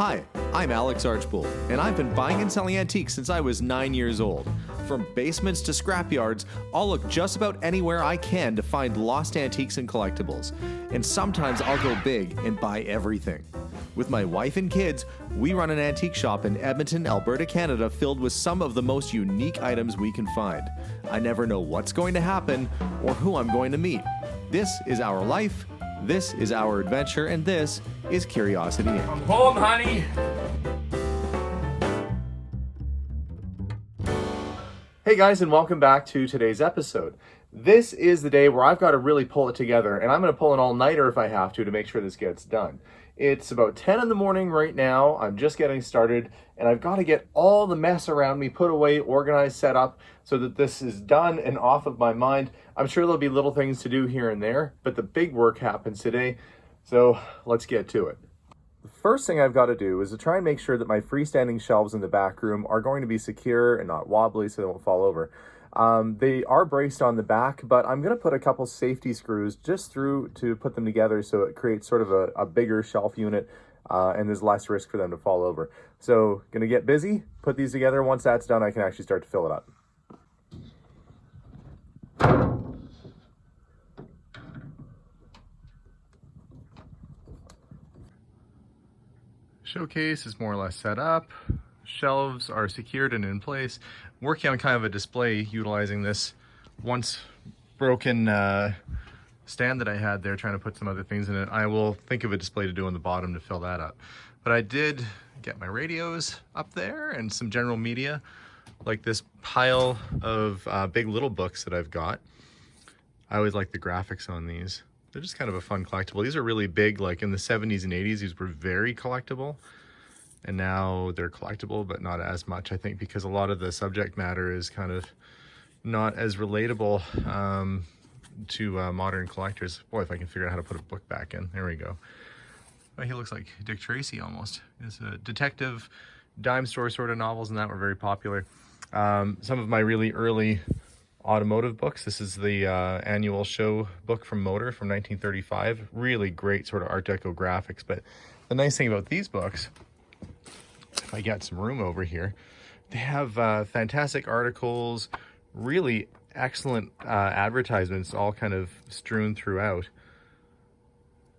Hi, I'm Alex Archbold, and I've been buying and selling antiques since I was 9 years old. From basements to scrapyards, I'll look just about anywhere I can to find lost antiques and collectibles. And sometimes I'll go big and buy everything. With my wife and kids, we run an antique shop in Edmonton, Alberta, Canada, filled with some of the most unique items we can find. I never know what's going to happen or who I'm going to meet. This is our life, this is our adventure, and this is Curiosity Inc. I'm home, honey. Hey guys, and welcome back to today's episode. This is the day where I've got to really pull it together, and I'm going to pull an all-nighter if I have to make sure this gets done. It's about 10 in the morning right now. I'm just getting started, and I've got to get all the mess around me put away, organized, set up, so that this is done and off of my mind. I'm sure there'll be little things to do here and there, but the big work happens today, so let's get to it. The first thing I've got to do is to try and make sure that my freestanding shelves in the back room are going to be secure and not wobbly so they won't fall over. They are braced on the back, but I'm going to put a couple safety screws just through to put them together so it creates sort of a bigger shelf unit and there's less risk for them to fall over. So going to get busy, put these together. Once that's done, I can actually start to fill it up. Showcase is more or less set up. Shelves are secured and in place. I'm working on kind of a display utilizing this once broken stand that I had there, trying to put some other things in it. I will think of a display to do on the bottom to fill that up. But I did get my radios up there and some general media, like this pile of big little books that I've got. I always like the graphics on these. They're just kind of a fun collectible. These are really big, like in the 70s and 80s, these were very collectible. And now they're collectible, but not as much, I think, because a lot of the subject matter is kind of not as relatable to modern collectors. Boy, if I can figure out how to put a book back in. There we go. Well, he looks like Dick Tracy almost. It's a detective dime store sort of novels, and that were very popular. Some of my really early automotive books. This is the annual show book from Motor from 1935. Really great sort of Art Deco graphics. But the nice thing about these books, if I got some room over here, they have fantastic articles, really excellent advertisements, all kind of strewn throughout.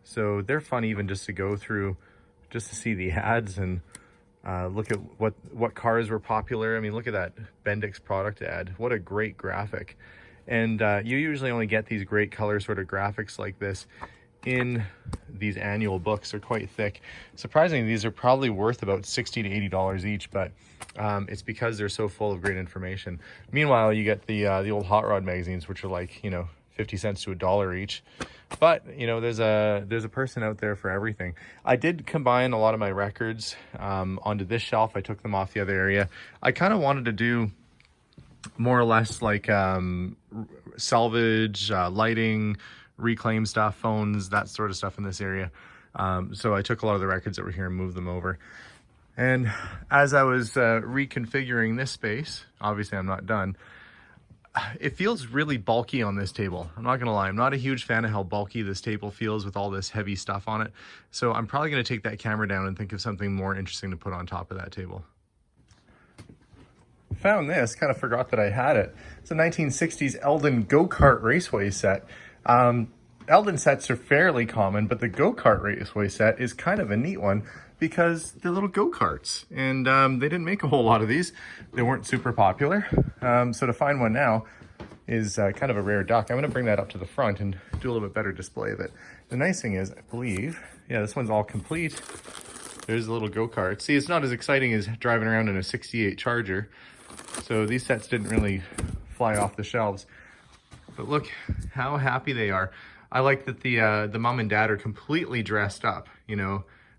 So they're fun even just to go through, just to see the ads and look at what cars were popular. I mean, look at that Bendix product ad. What a great graphic. And you usually only get these great color sort of graphics like this in these annual books. They're quite thick. Surprisingly, these are probably worth about $60 to $80 each, but it's because they're so full of great information. Meanwhile, you get the old Hot Rod magazines, which are like, 50 cents to $1 each. But there's a person out there for everything. I did combine a lot of my records onto this shelf. I took them off the other area. I kind of wanted to do more or less like salvage, lighting, reclaim stuff, phones, that sort of stuff in this area. So I took a lot of the records that were here and moved them over. And as I was reconfiguring this space, obviously I'm not done, it feels really bulky on this table. I'm not gonna lie, I'm not a huge fan of how bulky this table feels with all this heavy stuff on it. So I'm probably gonna take that camera down and think of something more interesting to put on top of that table. Found this, kind of forgot that I had it. It's a 1960s Eldon go-kart raceway set. Eldon sets are fairly common, but the go-kart raceway set is kind of a neat one because they're little go-karts, and they didn't make a whole lot of these. They weren't super popular, so to find one now is kind of a rare duck. I'm going to bring that up to the front and do a little bit better display of it. The nice thing is, I believe, yeah, this one's all complete. There's a little go-kart. See, it's not as exciting as driving around in a 68 Charger, so these sets didn't really fly off the shelves. But look how happy they are. I like that the mom and dad are completely dressed up.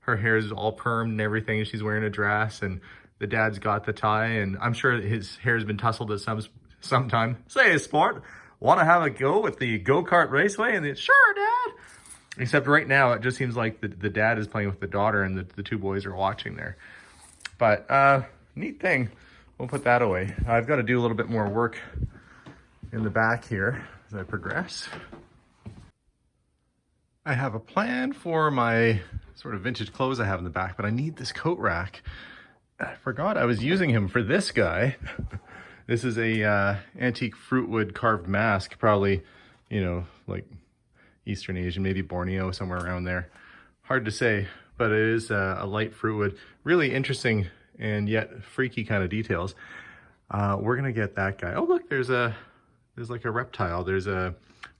Her hair is all permed and everything. She's wearing a dress, and the dad's got the tie, and I'm sure his hair's been tousled at some time. Say, sport, want to have a go with the go-kart raceway? And sure, Dad. Except right now, it just seems like the dad is playing with the daughter, and the two boys are watching there. But neat thing. We'll put that away. I've got to do a little bit more work in the back here as I progress. I have a plan for my sort of vintage clothes I have in the back, but I need this coat rack. I forgot I was using him for this guy. This is a antique fruitwood carved mask, probably, you know, like Eastern Asian, maybe Borneo, somewhere around there. Hard to say, but it is a light fruitwood. Really interesting and yet freaky kind of details. We're gonna get that guy. Oh look, there's like a reptile. There's a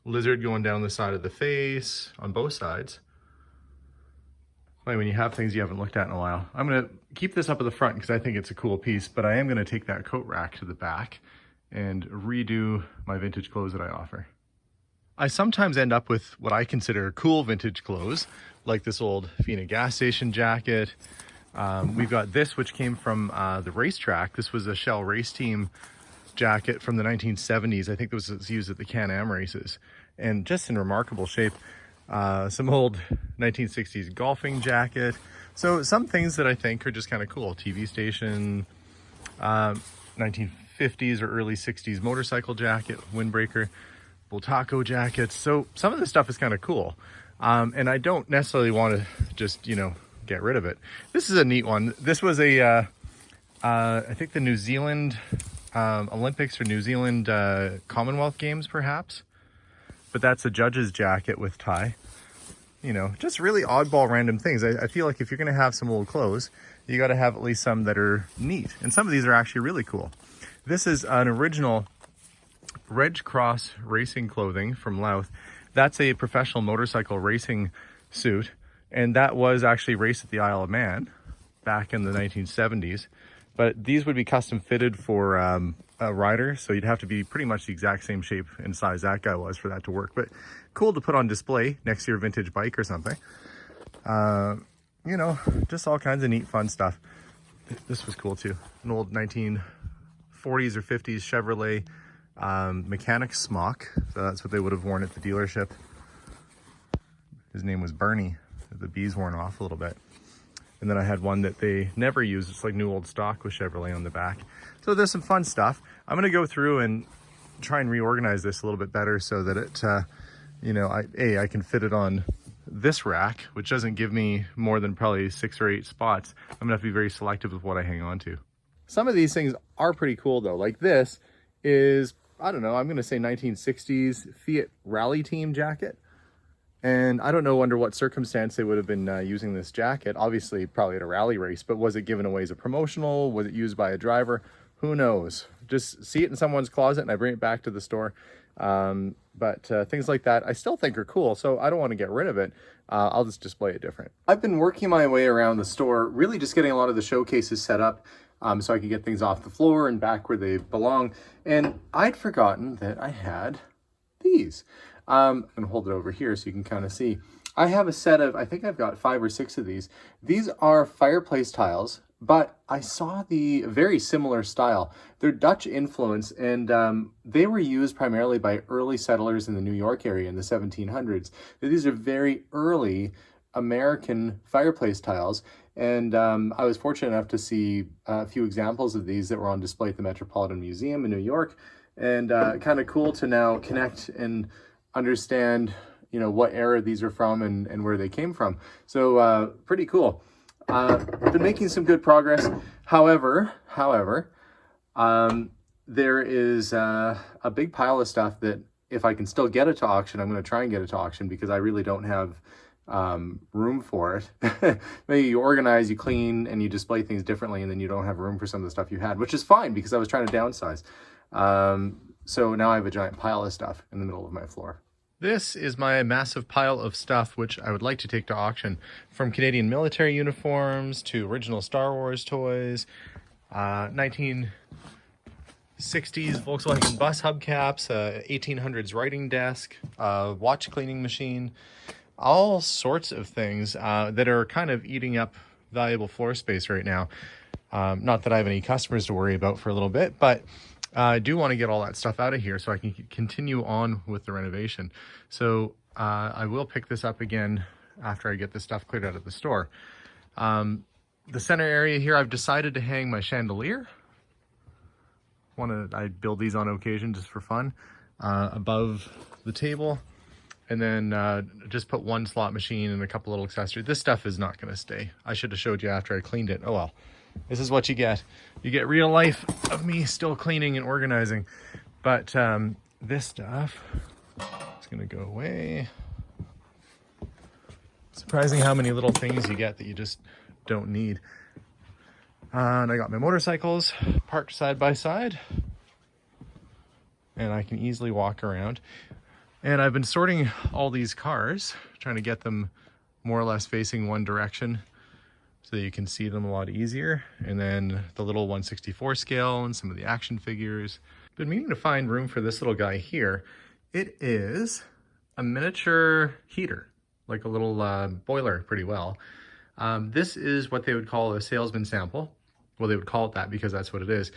lizard going down the side of the face on both sides. Funny when you have things you haven't looked at in a while. I'm gonna keep this up at the front because I think it's a cool piece, but I am gonna take that coat rack to the back and redo my vintage clothes that I offer. I sometimes end up with what I consider cool vintage clothes, like this old Fina gas station jacket. We've got this, which came from the racetrack. This was a Shell race team jacket from the 1970s. I think this was used at the Can-Am races, and just in remarkable shape. Some old 1960s golfing jacket. So some things that I think are just kind of cool. TV station, 1950s or early 60s motorcycle jacket, windbreaker, Bultaco jackets. So some of this stuff is kind of cool. And I don't necessarily want to just, you know, get rid of it. This is a neat one. This was a, I think the New Zealand Olympics or New Zealand Commonwealth Games perhaps. But that's a judge's jacket with tie. You know, just really oddball random things. I feel like if you're gonna have some old clothes, you gotta have at least some that are neat. And some of these are actually really cool. This is an original Red Cross racing clothing from Louth. That's a professional motorcycle racing suit. And that was actually raced at the Isle of Man back in the 1970s. But these would be custom fitted for a rider, so you'd have to be pretty much the exact same shape and size that guy was for that to work. But cool to put on display next to your vintage bike or something. You know, just all kinds of neat, fun stuff. This was cool too. An old 1940s or 50s Chevrolet mechanic smock. So that's what they would have worn at the dealership. His name was Bernie. The B's worn off a little bit. And then I had one that they never used. It's like new old stock with Chevrolet on the back. So there's some fun stuff. I'm gonna go through and try and reorganize this a little bit better so that it, you know, I can fit it on this rack, which doesn't give me more than probably 6 or 8 spots. I'm gonna have to be very selective with what I hang on to. Some of these things are pretty cool though. Like this is, I don't know, I'm gonna say 1960s Fiat Rally Team jacket. And I don't know under what circumstance they would have been using this jacket. Obviously, probably at a rally race, but was it given away as a promotional? Was it used by a driver? Who knows? Just see it in someone's closet and I bring it back to the store. But things like that I still think are cool, so I don't want to get rid of it. I'll just display it different. I've been working my way around the store, really just getting a lot of the showcases set up so I can get things off the floor and back where they belong. And I'd forgotten that I had these. I'm gonna hold it over here so you can kind of see. I have a set of, I think I've got 5 or 6 of these. These are fireplace tiles, but I saw the very similar style. They're Dutch influence, and they were used primarily by early settlers in the New York area in the 1700s. These are very early American fireplace tiles, and I was fortunate enough to see a few examples of these that were on display at the Metropolitan Museum in New York, and kind of cool to now connect and understand, you know, what era these are from and where they came from. So pretty cool. Been making some good progress. However, there is a big pile of stuff that if I can still get it to auction, I'm going to try and get it to auction because I really don't have room for it. Maybe you organize, you clean, and you display things differently, and then you don't have room for some of the stuff you had, which is fine because I was trying to downsize. So now I have a giant pile of stuff in the middle of my floor. This is my massive pile of stuff, which I would like to take to auction. From Canadian military uniforms to original Star Wars toys, 1960s Volkswagen bus hubcaps, 1800s writing desk, watch cleaning machine, all sorts of things that are kind of eating up valuable floor space right now. Not that I have any customers to worry about for a little bit, but I do want to get all that stuff out of here so I can continue on with the renovation. So I will pick this up again after I get this stuff cleared out of the store. The center area here, I've decided to hang my chandelier. I build these on occasion just for fun, above the table. and then just put one slot machine and a couple little accessories. This stuff is not going to stay. I should have showed you after I cleaned it. Oh well, this is what you get. You get real life of me still cleaning and organizing. But this stuff is going to go away. Surprising how many little things you get that you just don't need. And I got my motorcycles parked side by side, and I can easily walk around. And I've been sorting all these cars, trying to get them more or less facing one direction so that you can see them a lot easier. And then the little 1/64 scale and some of the action figures. Been meaning to find room for this little guy here. It is a miniature heater, like a little boiler pretty well. This is what they would call a salesman sample. Well, they would call it that because that's what it is.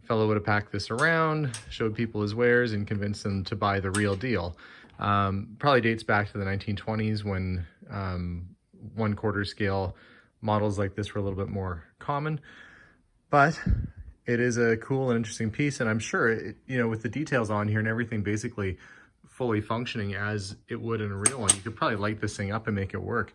A fellow would have packed this around, showed people his wares, and convinced them to buy the real deal. Probably dates back to the 1920s when 1/4 scale models like this were a little bit more common. But it is a cool and interesting piece, and I'm sure, with the details on here and everything basically fully functioning as it would in a real one, you could probably light this thing up and make it work.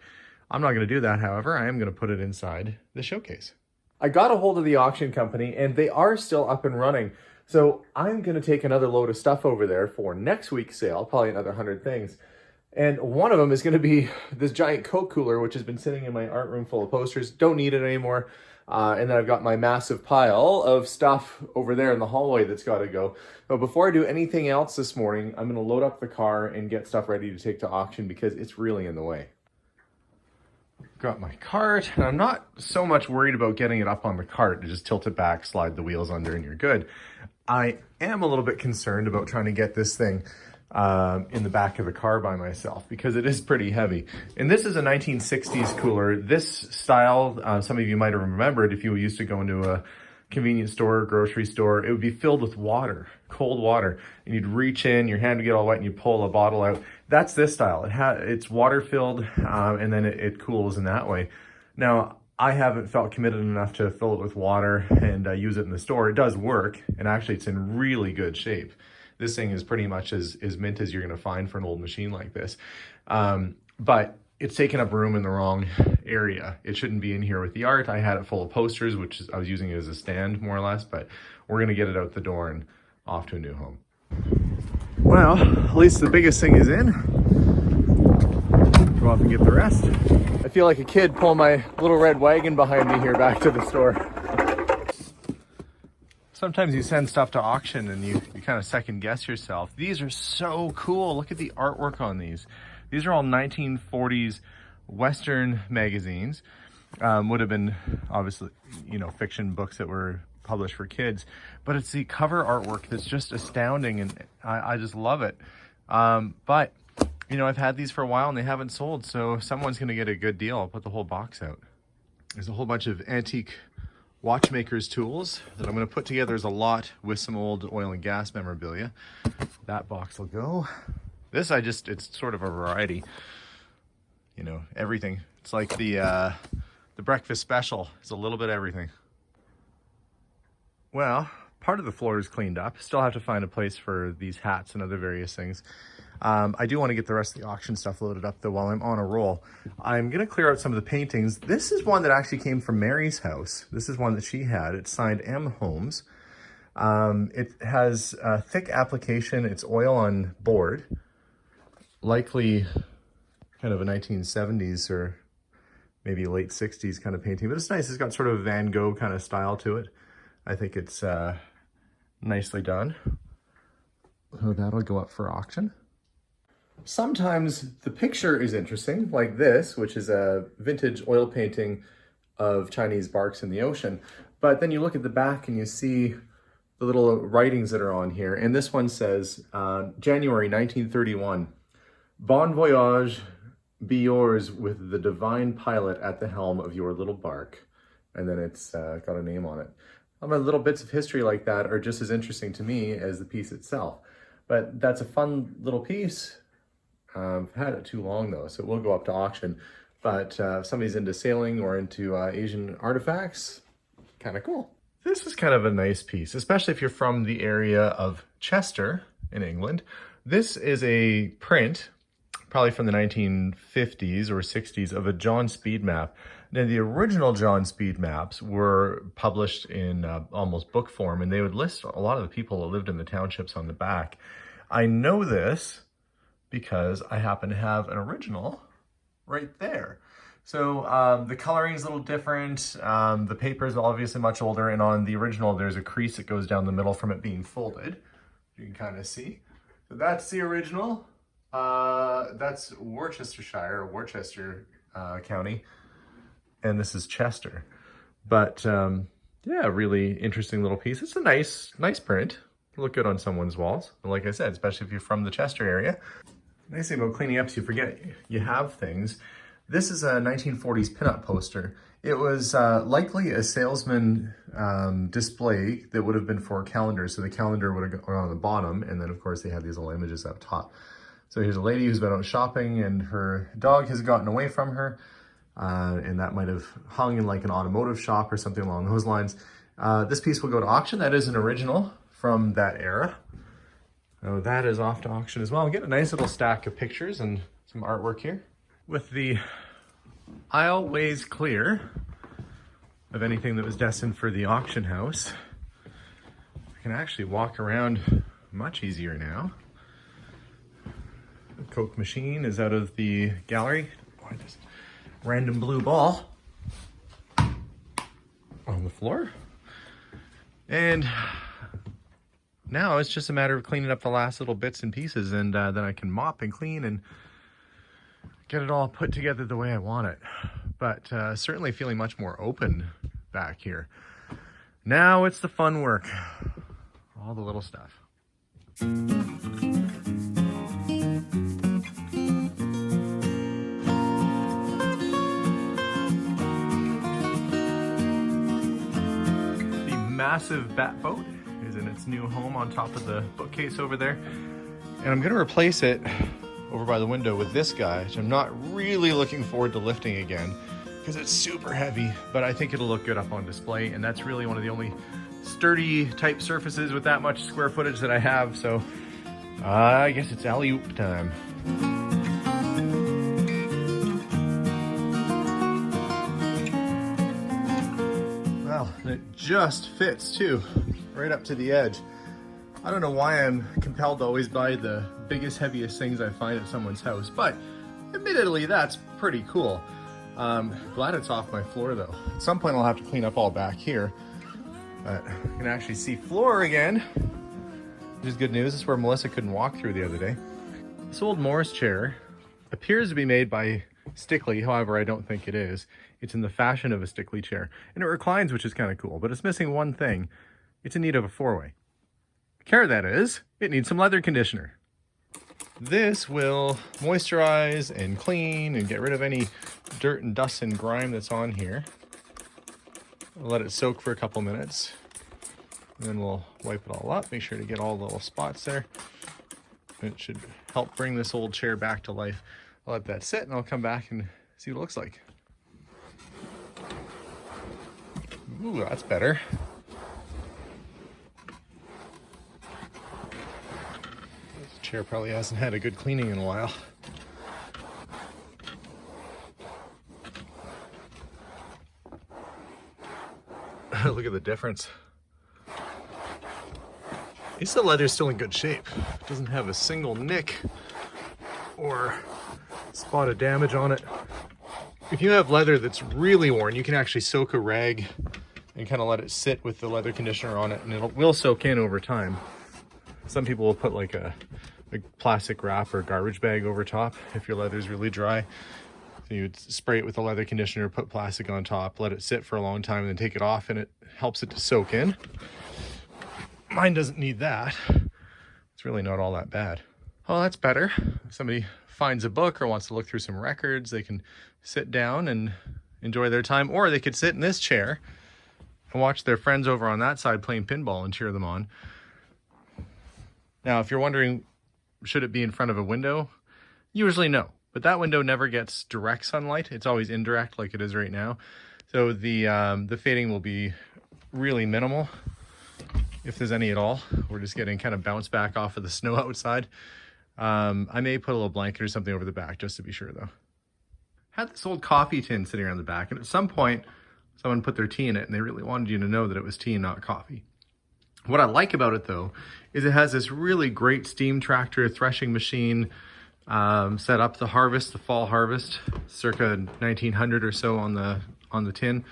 I'm not going to do that, however. I am going to put it inside the showcase. I got a hold of the auction company, and they are still up and running. So I'm going to take another load of stuff over there for next week's sale, probably another 100 things. And one of them is going to be this giant Coke cooler, which has been sitting in my art room full of posters. Don't need it anymore. And then I've got my massive pile of stuff over there in the hallway that's got to go. But before I do anything else this morning, I'm going to load up the car and get stuff ready to take to auction because it's really in the way. Got my cart, and I'm not so much worried about getting it up on the cart to just tilt it back, slide the wheels under, and you're good. I am a little bit concerned about trying to get this thing in the back of the car by myself because it is pretty heavy. And this is a 1960s cooler. This style, some of you might have remembered if you used to go into a convenience store, grocery store, it would be filled with water, cold water, and you'd reach in, your hand would get all wet, and you pull a bottle out. That's this style. It's water filled, and then it cools in that way. Now, I haven't felt committed enough to fill it with water and use it in the store. It does work, and actually it's in really good shape. This thing is pretty much as mint as you're going to find for an old machine like this. But it's taken up room in the wrong area. It shouldn't be in here with the art. I had it full of posters, which I was using it as a stand more or less, but we're going to get it out the door and off to a new home. Well, at least the biggest thing is in. Go off and get the rest. I feel like a kid pulling my little red wagon behind me here back to the store. Sometimes you send stuff to auction and you kind of second guess yourself. These are so cool. Look at the artwork on these. These are all 1940s Western magazines. Would have been obviously, fiction books that were published for kids, but it's the cover artwork that's just astounding, and I just love it. But I've had these for a while and they haven't sold, so someone's going to get a good deal. I'll put the whole box out. There's a whole bunch of antique watchmaker's tools that I'm going to put together as a lot with some old oil and gas memorabilia. That box will go. This, it's sort of a variety, everything. It's like the breakfast special. It's a little bit of everything. Well, part of the floor is cleaned up. Still have to find a place for these hats and other various things. I do want to get the rest of the auction stuff loaded up though while I'm on a roll. I'm going to clear out some of the paintings. This is one that actually came from Mary's house. This is one that she had. It's signed M. Holmes. It has a thick application. It's oil on board. Likely kind of a 1970s or maybe late 60s kind of painting, but it's nice. It's got sort of a Van Gogh kind of style to it. I think it's nicely done. So that'll go up for auction. Sometimes the picture is interesting, like this, which is a vintage oil painting of Chinese barks in the ocean. But then you look at the back and you see the little writings that are on here. And this one says, January 1931, Bon voyage, be yours with the divine pilot at the helm of your little bark. And then it's got a name on it. All my little bits of history like that are just as interesting to me as the piece itself. But that's a fun little piece. I've had it too long though, so it will go up to auction. But if somebody's into sailing or into Asian artifacts, kind of cool. This is kind of a nice piece, especially if you're from the area of Chester in England. This is a print probably from the 1950s or 60s, of a John Speed map. Now, the original John Speed maps were published in almost book form, and they would list a lot of the people that lived in the townships on the back. I know this because I happen to have an original right there. So the coloring is a little different. The paper is obviously much older, and on the original, there's a crease that goes down the middle from it being folded. You can kind of see. So that's the original. That's Worcestershire, or Worcester County, and this is Chester. But yeah, really interesting little piece. It's a nice print. Look good on someone's walls. And like I said, especially if you're from the Chester area. Nice thing about cleaning up is you forget you have things. This is a 1940s pinup poster. It was likely a salesman display that would have been for a calendar. So the calendar would have gone on the bottom, and then of course they had these little images up top. So here's a lady who's been out shopping and her dog has gotten away from her. And that might have hung in like an automotive shop or something along those lines. This piece will go to auction. That is an original from that era. So that is off to auction as well. I'll get a nice little stack of pictures and some artwork here. With the aisle ways clear of anything that was destined for the auction house, I can actually walk around much easier now. The Coke machine is out of the gallery. Oh, this random blue ball on the floor. And now it's just a matter of cleaning up the last little bits and pieces, and then I can mop and clean and get it all put together the way I want it. But certainly feeling much more open back here. Now it's the fun work. All the little stuff. The massive bat boat is in its new home on top of the bookcase over there. And I'm gonna replace it over by the window with this guy, which I'm not really looking forward to lifting again because it's super heavy, but I think it'll look good up on display. And that's really one of the only sturdy type surfaces with that much square footage that I have. So I guess it's alley-oop time. Well, it just fits too, right up to the edge. I don't know why I'm compelled to always buy the biggest, heaviest things I find at someone's house, but admittedly, that's pretty cool. Glad it's off my floor though. At some point I'll have to clean up all back here, but I can actually see floor again, which is good news. This is where Melissa couldn't walk through the other day. This old Morris chair appears to be made by Stickley, however, I don't think it is. It's in the fashion of a Stickley chair, and it reclines, which is kind of cool, but it's missing one thing. It's in need of a four-way. Care that is, it needs some leather conditioner. This will moisturize and clean and get rid of any dirt and dust and grime that's on here. We'll let it soak for a couple minutes. And then we'll wipe it all up, make sure to get all the little spots there. It should help bring this old chair back to life. I'll let that sit and I'll come back and see what it looks like. Ooh, that's better. Chair probably hasn't had a good cleaning in a while. Look at the difference. At least the leather's still in good shape. It doesn't have a single nick or spot of damage on it. If you have leather that's really worn, you can actually soak a rag and kind of let it sit with the leather conditioner on it, and it will soak in over time. Some people will put like a plastic wrap or garbage bag over top if your leather is really dry. So you would spray it with a leather conditioner, put plastic on top, let it sit for a long time, and then take it off, and it helps it to soak in. Mine doesn't need that. It's really not all that bad. Oh, that's better. If somebody finds a book or wants to look through some records, they can sit down and enjoy their time, or they could sit in this chair and watch their friends over on that side playing pinball and cheer them on. Now, if you're wondering, should it be in front of a window? Usually no, but that window never gets direct sunlight. It's always indirect like it is right now. So the fading will be really minimal, if there's any at all. We're just getting kind of bounce back off of the snow outside. I may put a little blanket or something over the back just to be sure though. Had this old coffee tin sitting around the back, and at some point someone put their tea in it and they really wanted you to know that it was tea and not coffee. What I like about it though is it has this really great steam tractor threshing machine set up to harvest the fall harvest, circa 1900 or so on the tin.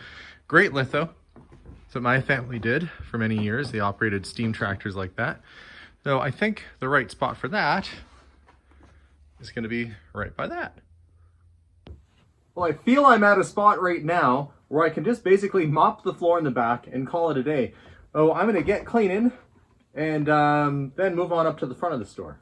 Great litho. That's what my family did for many years. They operated steam tractors like that. So I think the right spot for that is going to be right by that. Well, I feel I'm at a spot right now where I can just basically mop the floor in the back and call it a day. Oh, I'm going to get cleaning and then move on up to the front of the store.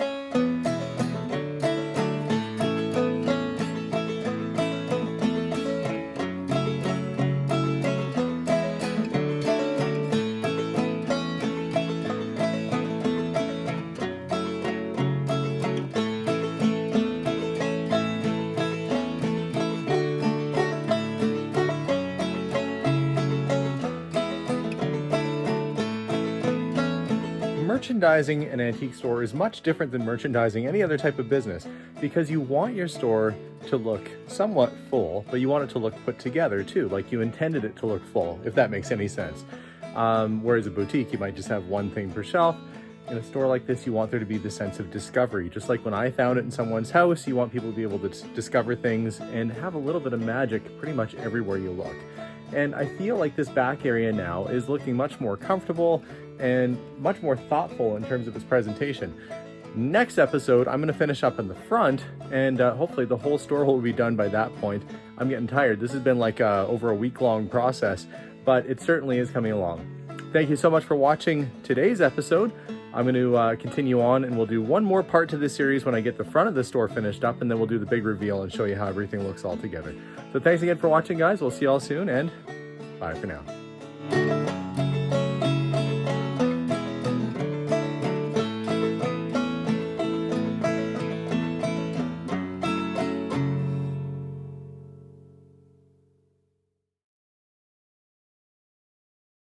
Merchandising an antique store is much different than merchandising any other type of business because you want your store to look somewhat full, but you want it to look put together too, like you intended it to look full, if that makes any sense. Whereas a boutique, you might just have one thing per shelf. In a store like this, you want there to be the sense of discovery. Just like when I found it in someone's house, you want people to be able to discover things and have a little bit of magic pretty much everywhere you look. And I feel like this back area now is looking much more comfortable and much more thoughtful in terms of its presentation. Next episode, I'm going to finish up in the front, and hopefully the whole store will be done by that point. I'm getting tired. This has been like over a week-long process, but it certainly is coming along. Thank you so much for watching today's episode. I'm going to continue on, and we'll do one more part to this series when I get the front of the store finished up, and then we'll do the big reveal and show you how everything looks all together. So thanks again for watching, guys. We'll see you all soon, and bye for now.